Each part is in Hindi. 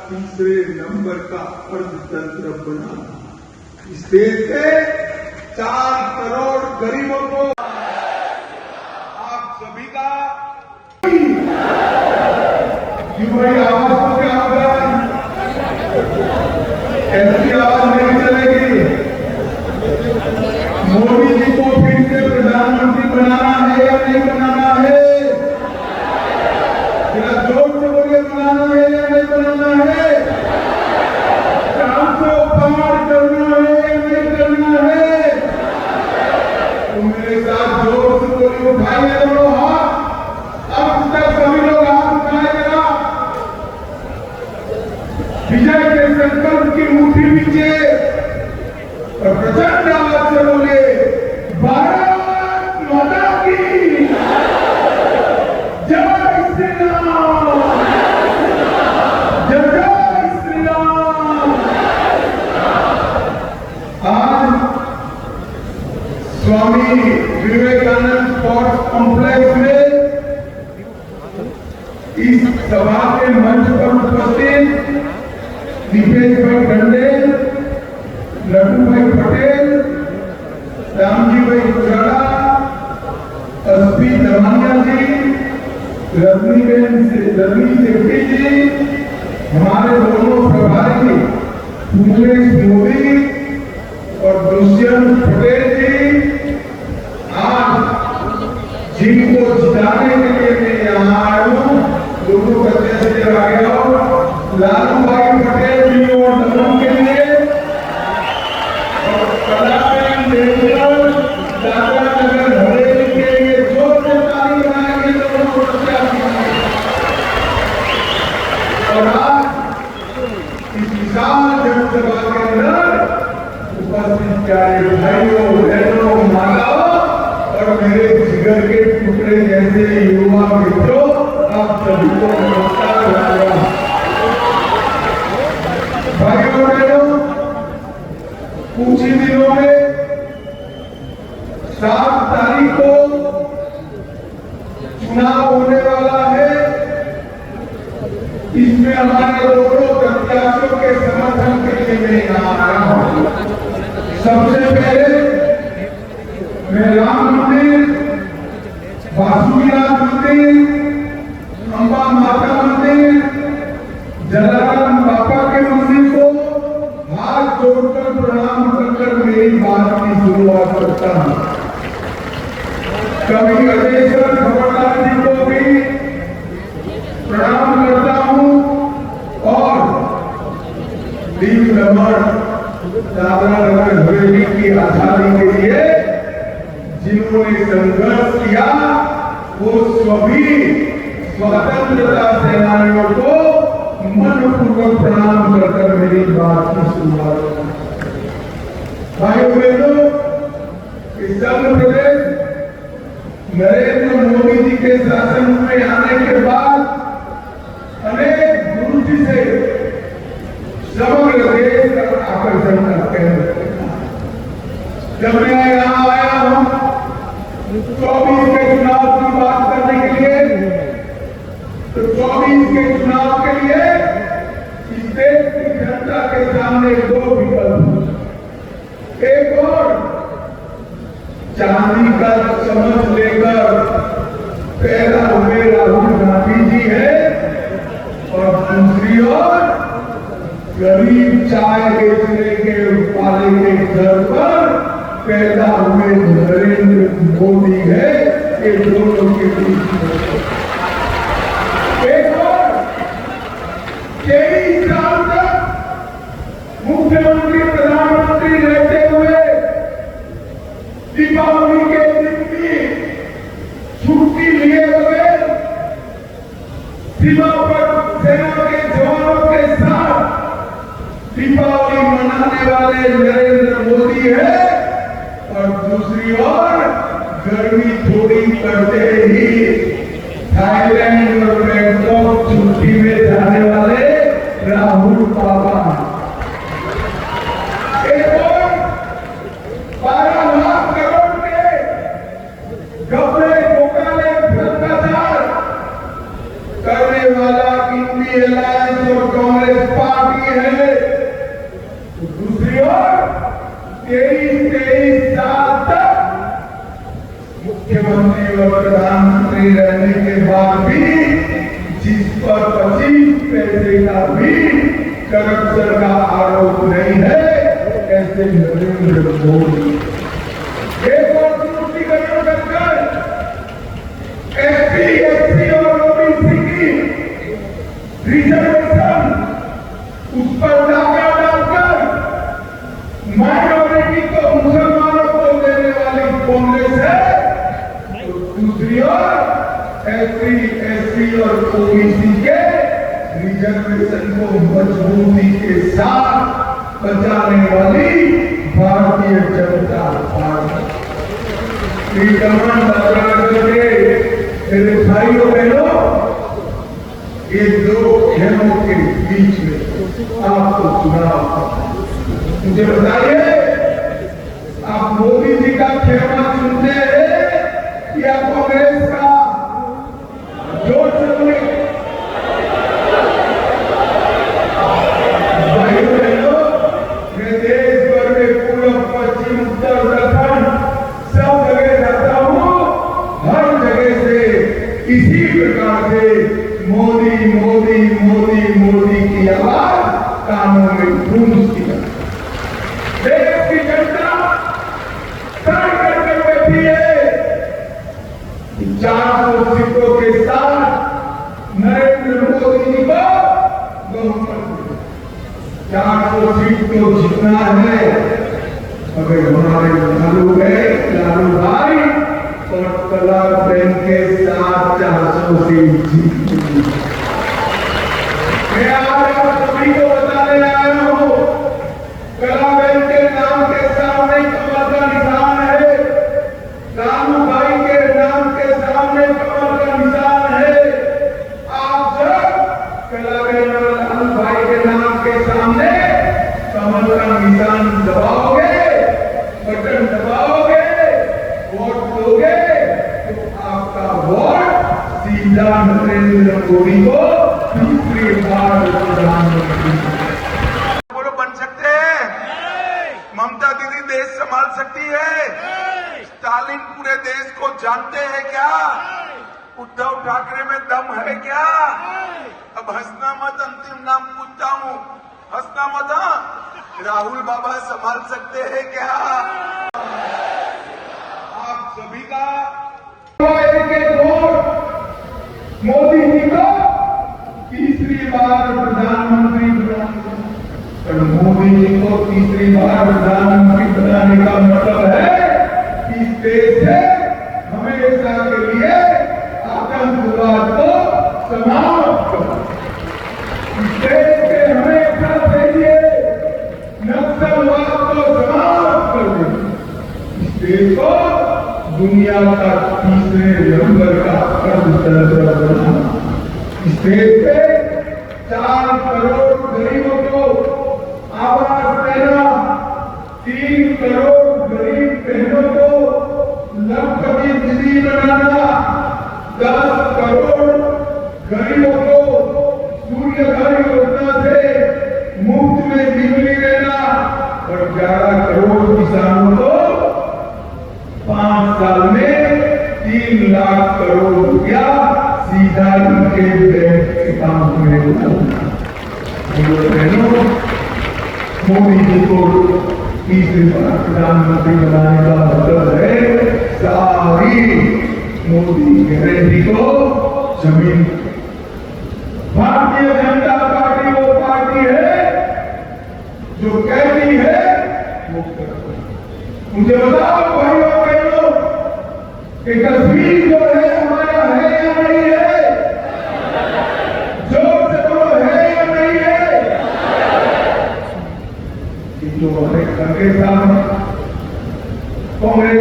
तीसरे नंबर का अर्थतंत्र बनाना। इस देश के 4 करोड़ गरीबों को आप सभी का युवाई आवाज को क्या होगा? ऐसी आवाज नहीं चलेगी। मोदी जी को फिर से प्रधानमंत्री बनाना है या नहीं बनाना है? जरा जोर से बोलिए, बनाना है या नहीं बनाना है? 400 पार करना है या नहीं करना है? तो मेरे साथ जोर से बोलिए, उठाइए दोनों हाथ। अब तक सभी लोग हाथ उठाएगा। विजय के संकल्प की मुट्ठी नीचे और प्रचंड आवाज से बोले, भारत माता की जय श्री राम, जय श्री राम। आज स्वामी विवेकानंद स्पोर्ट्स कॉम्प्लेक्स में इस सभा के मंच पर उपस्थित दीपेश भाई टंडेल, लड्डू भाई पटेल, रामजी भाई गुजराड़ा, एसपी दमानिया जी, रजनी सेठी जी, हमारे दोनों प्रभारी उमेश मोदी और दुष्यंत पटेल जी, आज जिनको जिताने के लिए मैं यहाँ आया हूँ, दोनों बच्चे से आ गया हूँ, लालू भाई पटेल जी और नमन के लिए, और कलाबेन देवगन, दादा नगर हवेली के लिए जोर से ताली बनाएंगे दोनों बच्चे। और आज इस विशाल जनसभा के अंदर उपस्थित प्यारे भाइयों, बहनों, माताओं और मेरे जिगर के टुकड़े जैसे युवा मित्रों, आप सभी को नमस्कार। भाइयों बहनों, कुछ ही दिनों में 7 तारीख को चुनाव होने वाला है। इसमें हमारे दोनों प्रत्याशियों के समर्थन के लिए मैं यहाँ आया हूँ। सबसे पहले मैं राम मंदिर, वासुकीनाथ मंदिर, अंबा माता मंदिर, जलाराम बापा के मंदिर को हाथ जोड़कर प्रणाम कर मेरी बात की शुरुआत करता हूँ। कवि अजयसर खबरदार जी को भी प्रणाम करता हूँ और दीप दमन दादरा नगर हवेली की आजादी के लिए जिन्होंने संघर्ष किया, वो सभी स्वतंत्रता सेनानियों को मनपूर्वक प्रणाम कर मेरी बात की शुरुआत। भाइयों बहनों, इस आंध्र प्रदेश नरेंद्र मोदी जी के शासन में आने के बाद अनेक दृष्टि से समग्र देश का आकर्षण का केंद्र। जब मैं यहाँ आया हूँ 24 के चुनाव की बात करने के लिए, तो 24 के चुनाव के लिए इस देश की जनता के सामने 2 विकल्प, एक और चांदी का चम्मच लेकर पैदा हुए राहुल गांधी जी है और दूसरी ओर गरीब चाय बेचने के वाले के घर पर पैदा हुए नरेंद्र मोदी है। ये दोनों के बीच एक और 23 साल तक मुख्यमंत्री प्रधानमंत्री रहते हुए दीपावली के दिन भी छुट्टी लिए बगैर सीमा पर सेना के जवानों के साथ दीपावली मनाने वाले नरेंद्र मोदी है और दूसरी ओर गर्मी थोड़ी करते ही थाईलैंड और बैंकॉक छुट्टी में जाने वाले राहुल बाबा। एक और 12 लाख करोड़ के घपले घोटाले भ्रष्टाचार करने वाला इंडिया अलायंस और कांग्रेस दूसरी ओर 23 साल तक मुख्यमंत्री और प्रधानमंत्री रहने के बाद भी जिस पर 25 पैसे का भी करप्शन का आरोप नहीं है, ऐसे नरेंद्र मोदी एक और तुष्टिकरण कर एसपी, एससी और ओबीसी की रिजर्वेशन उस पर डाका डालकर माइनॉरिटी को, मुसलमानों को देने वाली कांग्रेस है, तो दूसरी ओर एससी और ओबीसी के रिजर्वेशन को मजबूती के साथ बचाने वाली भारतीय जनता पार्टी। मेरे भाइयों बहनों, ये दो खेलों के बीच में आपको चुनाव, मुझे बताइए, आप मोदी जी का खेमा चुनते हैं या कांग्रेस का? जो चुने भाइयों बहनों, मैं देश भर में पूर्व, पश्चिम, उत्तर, दक्षिण सब जगह जाता हूँ। हर जगह से इसी प्रकार से मोदी मोदी मोदी मोदी की आवाज कानों में गूंजती है। देश की जनता तय करके बैठी है 400 सीटों के साथ नरेंद्र मोदी जी को बहुमत 400 सीट को जीतना है। अगर हमारे लालू भाई और कला बहन के साथ 400 सीट जीत, मैं आज आप सभी को बताने आया हूं, कला बहन के नाम के सामने कमल का निशान है, लालू भाई के नाम के सामने कमल का निशान है। आप जब कला बहन और लालू भाई के नाम के सामने कमल का निशान दबाओगे, बटन दबाओगे, वोट दोगे, तो आपका वोट सीधा नरेंद्र मोदी को तीसरी बार प्रधानमंत्री। बोलो, बन सकते हैं? ममता दीदी देश संभाल सकती है? स्टालिन पूरे देश को जानते हैं क्या? उद्धव ठाकरे में दम है क्या? अब हंसना मत, अंतिम नाम पूछता हूँ, हंसना मत। राहुल बाबा संभाल सकते हैं क्या? आप सभी का मोदी जी को तीसरी बार प्रधानमंत्री बनाने, मोदी जी को तीसरी बार प्रधानमंत्री बनाने का मतलब है कि इस देश से हमेशा के लिए आतंकवाद को समाप्त करो, इस देश के हमेशा के लिए नक्सलवाद को समाप्त कर दो, इस देश को दुनिया का तीसरे नंबर का अर्थतंत्र बनाना, इस देश पे 4 करोड़ गरीबों को आवास देना, 3 करोड़ गरीब बहनों को लखपति दीदी बनाना, 10 करोड़ गरीबों को सूर्यघर योजना से मुफ्त में बिजली देना और 11 करोड़ किसानों को 5 साल में 3 लाख करोड़ रुपया सीधा उनके बैंक अकाउंट में डालना। मोदी जी को तीसरी बार प्रधानमंत्री बनाने का मतलब है सारी मोदी गारंटी को जमीन। भारतीय जनता पार्टी वो पार्टी है जो कहती है वो करती है। मुझे बताओ भाइयों बहनों कि कश्मीर जो है हमारा है या नहीं है? जोर से बोलो, है या नहीं है? जो हमारे कांग्रेस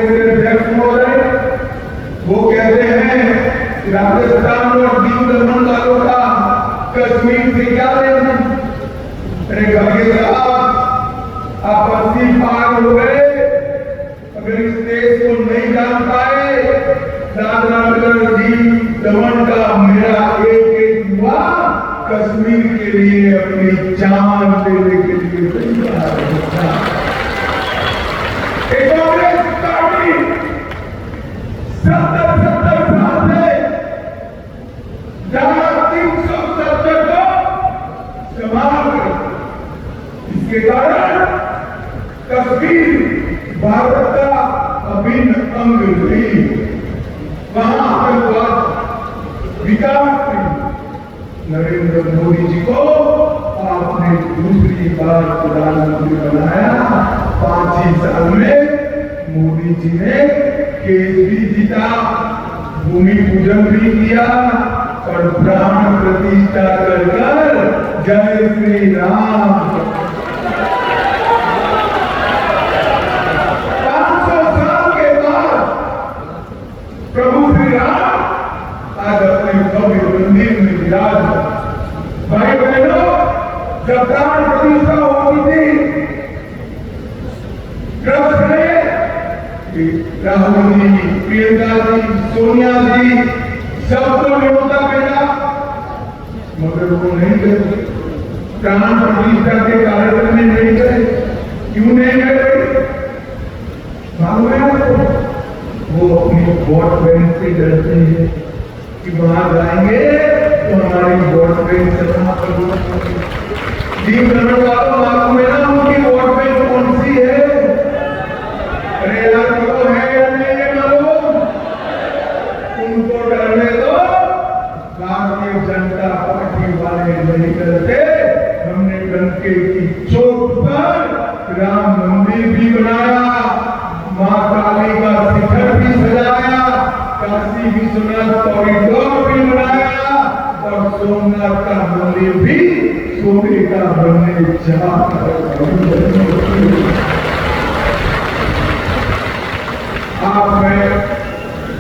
के अध्यक्ष महोदय वो कहते हैं राजस्थान और दीव दमन वालों का कश्मीर से क्या लेना? अरे खड़गे साहब, आप 80 पार हो गए, अगर इस देश को नहीं जान पाए, दादरा नगर दीव दमन का मेरा एक युवा कश्मीर के लिए अपनी जान देने के लिए तैयार है। कश्मीर भारत का अभिन्न अंग रही, वहां आतंकवाद विकास नहीं। नरेंद्र मोदी जी को आपने दूसरी बार प्रधानमंत्री बनाया। 5 ही साल में मोदी जी ने केस भी जीता, भूमि पूजन भी किया और प्राण प्रतिष्ठा कर जय श्री राम। 500 साल के बाद प्रभु श्री राम आज अपने भव्य मंदिर में विराज। भाई बहनों, जब प्राण प्रतिष्ठा होती थी, राहुल जी, प्रियंका जी, सोनिया जी सबको न्योता मिला, मगर वो नहीं गए। प्राण प्रतिष्ठा के कार्यक्रम में नहीं गए। क्यों नहीं गए? मालूम है आपको? वो अपनी वोट बैंक से डरते हैं कि वहां जाएंगे तो हमारी वोट बैंक समाप्त हो जाएगी। दीप करने वालों मालूम है ना उनकी वोट बैंक कौन सी है? अरे यार वो है या नहीं है मालूम? उनको डरने दो। भारतीय जनता पार्टी वाले नहीं करते। हमने डंके की चोट पर राम मंदिर भी बनाया, मां काली का शिखर भी सजाया, काशी विश्वनाथ कॉरिडोर भी बनाया और सोमनाथ का मंदिर भी सोने का बनने जा।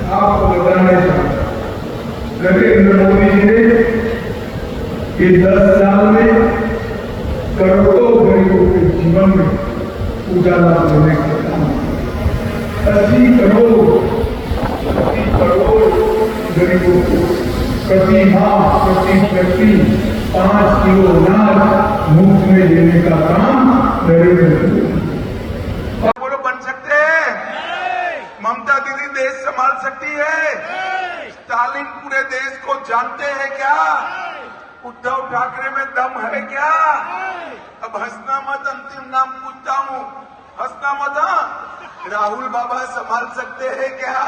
आपको बताने चाहता, नरेंद्र मोदी जी ने ये 10 साल में करोड़ों गरीबों के जीवन में उजाला देने का काम। 80 करोड़ गरीबों को प्रति माह प्रति व्यक्ति 5 किलो अनाज मुफ्त में देने का काम नरेंद्र मोदी। बन सकते हैं? ममता दीदी देश संभाल सकती है? स्टालिन पूरे देश को जानते हैं क्या? उद्धव ठाकरे में दम है क्या? अब हंसना मत, अंतिम नाम पूछता हूँ, हंसना मत। राहुल बाबा संभाल सकते हैं क्या?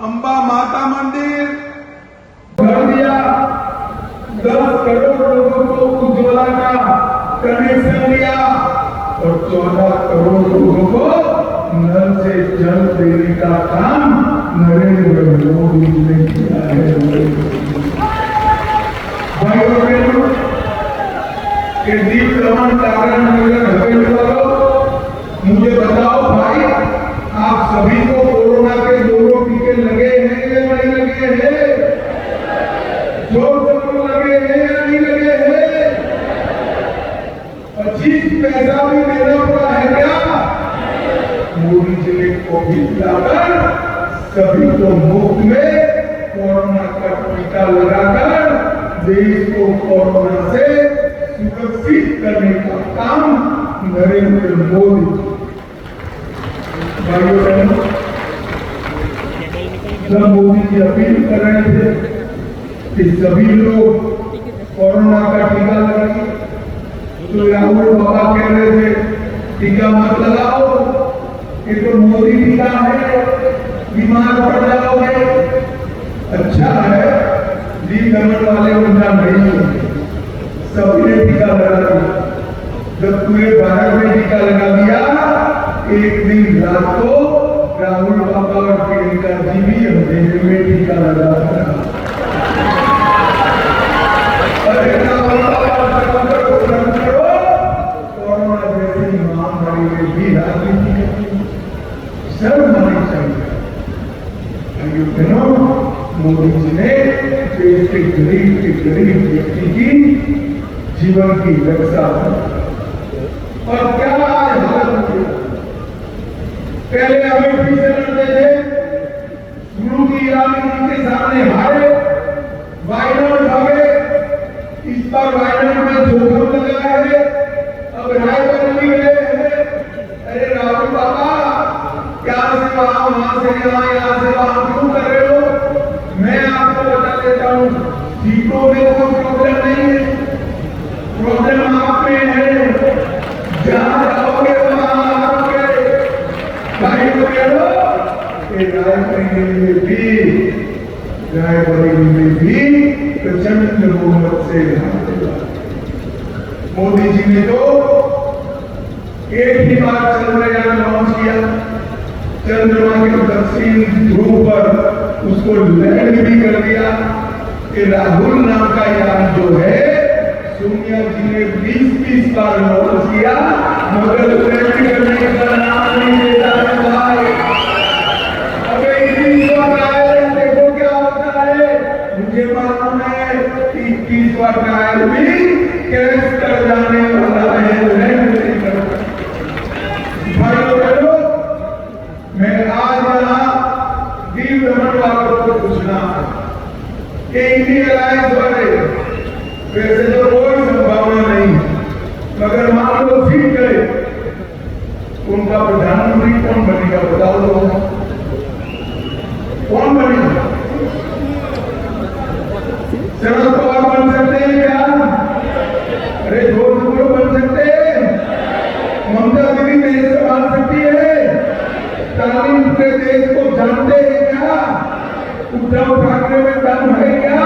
अंबा माता मंदिर कर दिया, 10 करोड़ लोगों को उज्ज्वला का कनेक्शन दिया और 14 करोड़ लोगों को नल से जल देने का काम नरेंद्र मोदी ने किया है। भाइयों बहनों, के दीप रमन कारण मुझे बताओ भाई, आप सभी को कोरोना के 2 टीके लगे हैं या नहीं लगे हैं? जो सबको लगे हैं या नहीं लगे हैं? 25 पैसा भी देना पड़ा है क्या? मोदी जी ने कोविड लाकर सभी को मुफ्त में कोरोना का टीका लगाकर देश को कोरोना से सुरक्षित करने का काम नरेंद्र मोदी। भाइयों बहनों, जब मोदी जी अपील कर रहे थे कि सभी लोग कोरोना का टीका लगाइए, तो राहुल बाबा कह रहे थे टीका मत लगाओ, ये तो मोदी टीका है, बीमार पड़ जाओगे। अच्छा है, दी गमन वाले उनका नहीं सुनते, सभी ने टीका लगा दिया। जब पूरे भारत में टीका लगा दिया, एक दिन रात को राहुल बाबा और प्रियंका जी भी अंधेरे में टीका लगा दिया। कोरोना जैसी महामारी में भी राजनीति शर्म आनी चाहिए। मोदी जी ने देश के गरीब व्यक्ति की जीवन की रक्षा की। और क्या आज हालत हुई? पहले अमेठी से लड़ते थे, स्मृति ईरानी जी के सामने हारे, वायनाड भागे, इस बार वायनाड में जोखिम लगाया है, अब रायबरेली गए हैं। अरे राहुल बाबा, क्या से वहां से यहाँ से वहां क्यों कर रहे हो? मैं आपको बता देता हूँ, सीटों में कोई प्रॉब्लम नहीं है, प्रॉब्लम आप में है। जहां जाओगे रायबरेली में भी प्रचंड बहुमत से मोदी जी ने तो एक ही बार चंद्रयान लॉन्च किया, चंद्रमा के दक्षिण ध्रुव पर उसको लैंड भी कर दिया कि राहुल नाम का यान जो है सोनिया जी ने 20-20 बार लॉन्च किया मगर लैंड करने का नाम नहीं लेता है भाई। अबे इसी ट्रायल देखो क्या होता है, मुझे मालूम है कि 21वां ट्रायल भी कैंसिल कर जाने वाला है, लैंड नहीं करता। भाइयों बहनों, मैं आज यहाँ वीर रमन वालों को पूछना कि इंडियन अलायंस वाले वैसे तो कोई संभावना नहीं, मगर मान लो जीत गए, उनका प्रधानमंत्री कौन बनेगा बताओ तो, कौन बनेगा? शरद पवार बन सकते हैं क्या? अरे जोर से बोलो, बन सकते हैं? ममता दीदी देश संभाल सकती है? स्टालिन पूरे देश को जानते हैं क्या? उद्धव ठाकरे में दम है क्या?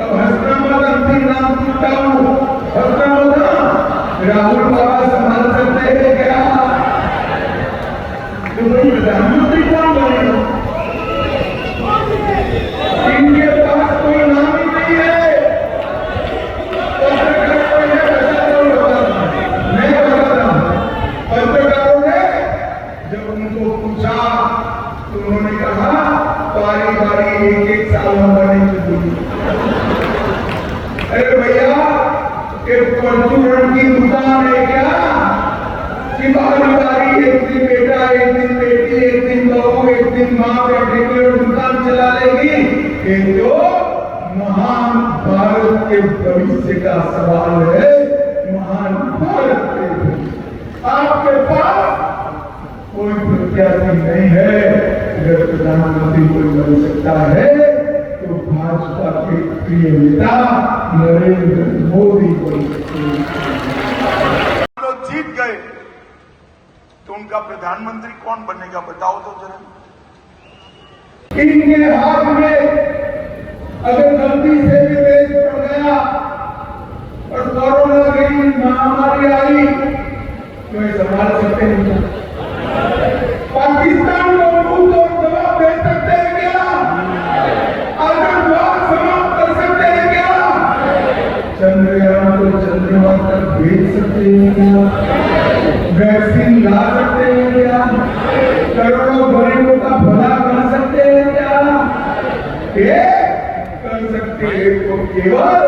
अब हंसना मत, अंतिम नाम टूटा हूं, हंसना मत। राहुल बाबा संभाल सकते हैं क्या? तो भाई प्रधानमंत्री कौन बनेगा? इनके पास कोई नाम ही नहीं है। पत्रकारों ने मैं बताता हूं, पत्रकारों ने जब उनको पूछा तो उन्होंने कहा बारी बारी एक साल हम बने चुकी। अरे भैया, एक परचूरण की दुकान है क्या कि बारी बारी एक दिन बेटा, एक दिन बेटी, एक दिन बहू, एक दिन माँ बैठे हुए दुकान चला लेगी? ये तो महान भारत के भविष्य का सवाल है, महान भारत के भविष्य। आपके पास कोई प्रत्याशी नहीं है, अगर प्रधानमंत्री कोई बन सकता है तो भाजपा के प्रिय नेता नरेंद्र मोदी बन सकते हैं। लोग जीत गए तो उनका प्रधानमंत्री कौन बनेगा बताओ तो जरा। इनके हाथ में अगर गलती से भी देश पड़ गया और कोरोना की महामारी आई तो ये संभाल सकते हैं? पाकिस्तान को मुंह तोड़ जवाब दे सकते हैं क्या? आतंकवाद समाप्त कर सकते हैं क्या? चंद्रयान को चंद्रमा तक भेज सकते हैं क्या? वैक्सीन ला सकते हैं क्या? करोड़ों गरीबों का भला कर सकते हैं क्या? ये कर सकते हैं तो केवल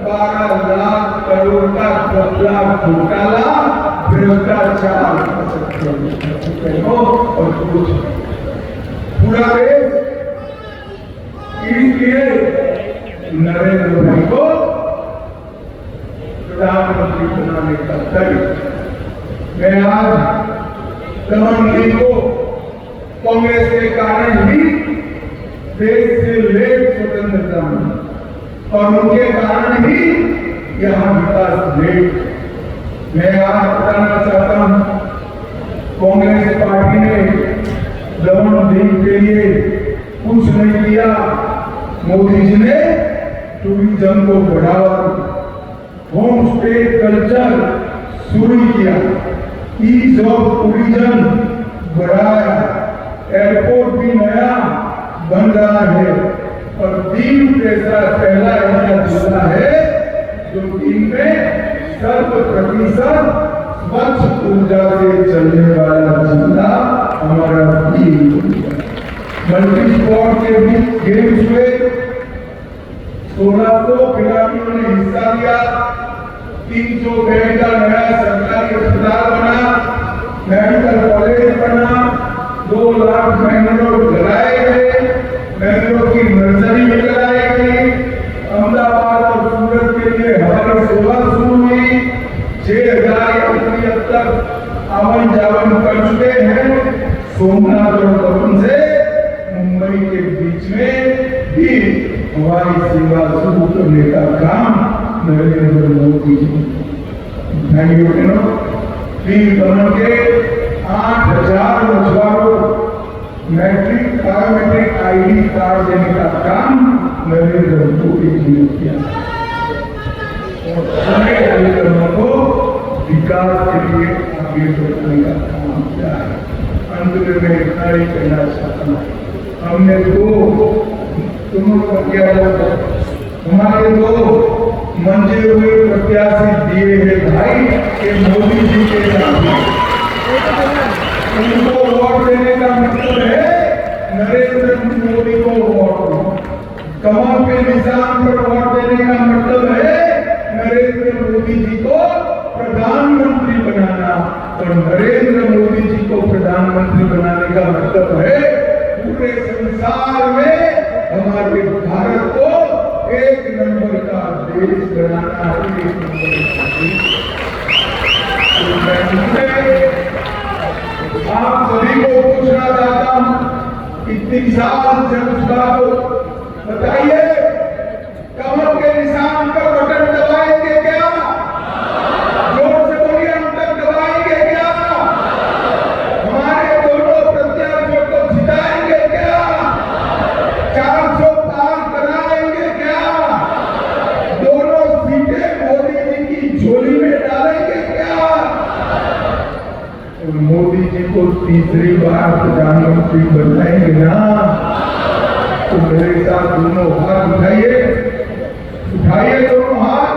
12 लाख करोड़ का घपला घोटाला भ्रष्टाचार कर सकते हैं और कुछ पूरा देश इसलिए नरेंद्र मोदी को प्रधानमंत्री बनाने का तय। मैं आज रमन जी को कांग्रेस के कारण ही देश से लेट स्वतंत्रता मिली और उनके कारण ही यहाँ विकास लेट। मैं आज बताना चाहता हूं, कांग्रेस पार्टी ने रमन जी के लिए कुछ नहीं किया। मोदी जी ने टूरिज्म को बढ़ावा, होम स्टे कल्चर शुरू किया, ईज ऑफ टूरिज्म बढ़ाया, एयरपोर्ट भी नया बन रहा है और दीन जैसा पहला ऐसा जिला है जो दीन में 100% स्वच्छ ऊर्जा से चलने वाला जिला हमारा दीन। मल्टी स्पोर्ट के भी गेम्स में 1600 खिलाड़ियों ने हिस्सा लिया, 300 बेड का नया सरकारी अस्पताल बना, मेडिकल कॉलेज बना, 2 लाख मैंग्रोव लगाए गए, मैंग्रोव की नर्सरी भी लगाई गई, अहमदाबाद और सूरत के लिए हवाई सेवा शुरू हुई, 6000 यात्री अब तक आवन जावन कर चुके हैं। सोमनाथ और तरुण से मुंबई के बीच में भी हवाई सेवा शुरू करने का काम नरेंद्र मोदी जी। भाइयों बहनों, वीर रमन के 8000 मछुआरों मैट्रिक बायोमेट्रिक आईडी कार्ड देने का काम नरेंद्र मोदी जी ने किया और सारे कार्यक्रमों को विकास के लिए आगे बढ़ाने का काम किया है। अंत में मैं इतना ही कहना चाहता हूँ, हमने हमारे दो मंजे हुए प्रत्याशी दिए हैं भाई के मोदी जी के सामने, उनको वोट देने का मतलब है नरेंद्र मोदी को वोट, कमल के निशान पर वोट देने का मतलब है नरेंद्र मोदी जी को प्रधानमंत्री बनाना, और नरेंद्र मोदी जी को प्रधानमंत्री बनाने का मतलब है पूरे संसार में हमारे भारत को एक नंबर का देश बनाना है, एक नंबर का। आप सभी को पूछना चाहता हूं, कितनी साल से उसका बताइए, कमल के निशान पर बटन दबाएंगे क्या? जोर से बोलिए, हम तक दबाएंगे क्या? हमारे दोनों प्रत्याशियों को जिताएंगे क्या? 400 पार कराएंगे क्या? दोनों सीटें मोदी जी की झोली में डालेंगे क्या? और मोदी जी को तीसरी बार प्रधानमंत्री बनाएंगे ना, तो मेरे साथ दोनों हाथ उठाइए, उठाइए दोनों हाथ,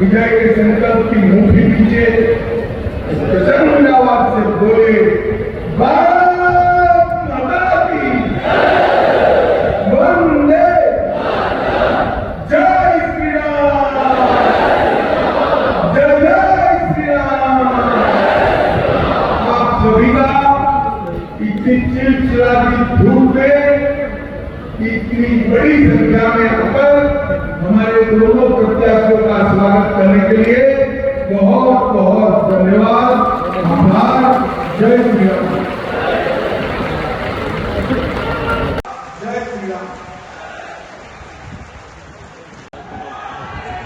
विजय के संकल्प की मुट्ठी नीचे प्रचंड आवाज से बोले, भारत माता की वंदे, जय श्री राम, जय जय श्री राम। आप सभी का इतनी चिलचिलाती धूप में इतनी बड़ी संख्या में आकर हमारे दोनों प्रत्याशियों का स्वागत करने के लिए बहुत बहुत धन्यवाद, आभार। जय श्री राम, जय श्री राम।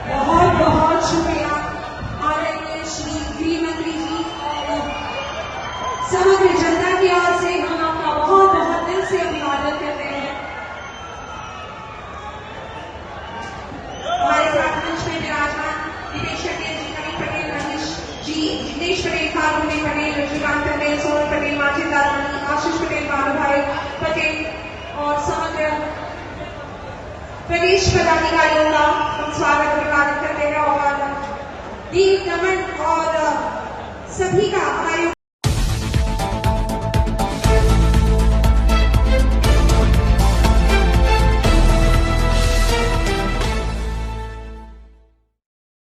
बहुत बहुत शुक्रिया आदरणीय श्री गृह मंत्री जी और समग्र जनता की ओर से हम आपका बहुत बहुत दिल से अभिवादन करते हैं। हमारे साथ मंच में विराजमान दीपेश पटेल जी, कवित पटेल, रमेश जी, जिग्नेश पटेल, फाल्गुनी पटेल, रजनीकांत पटेल, सोहन पटेल, माजिद लालवानी, आशीष पटेल, बालू भाई पटेल और समग्र प्रदेश पदाधिकारियों का हम स्वागत अभिवादन करते हैं और दीप नमन और सभी का हमारे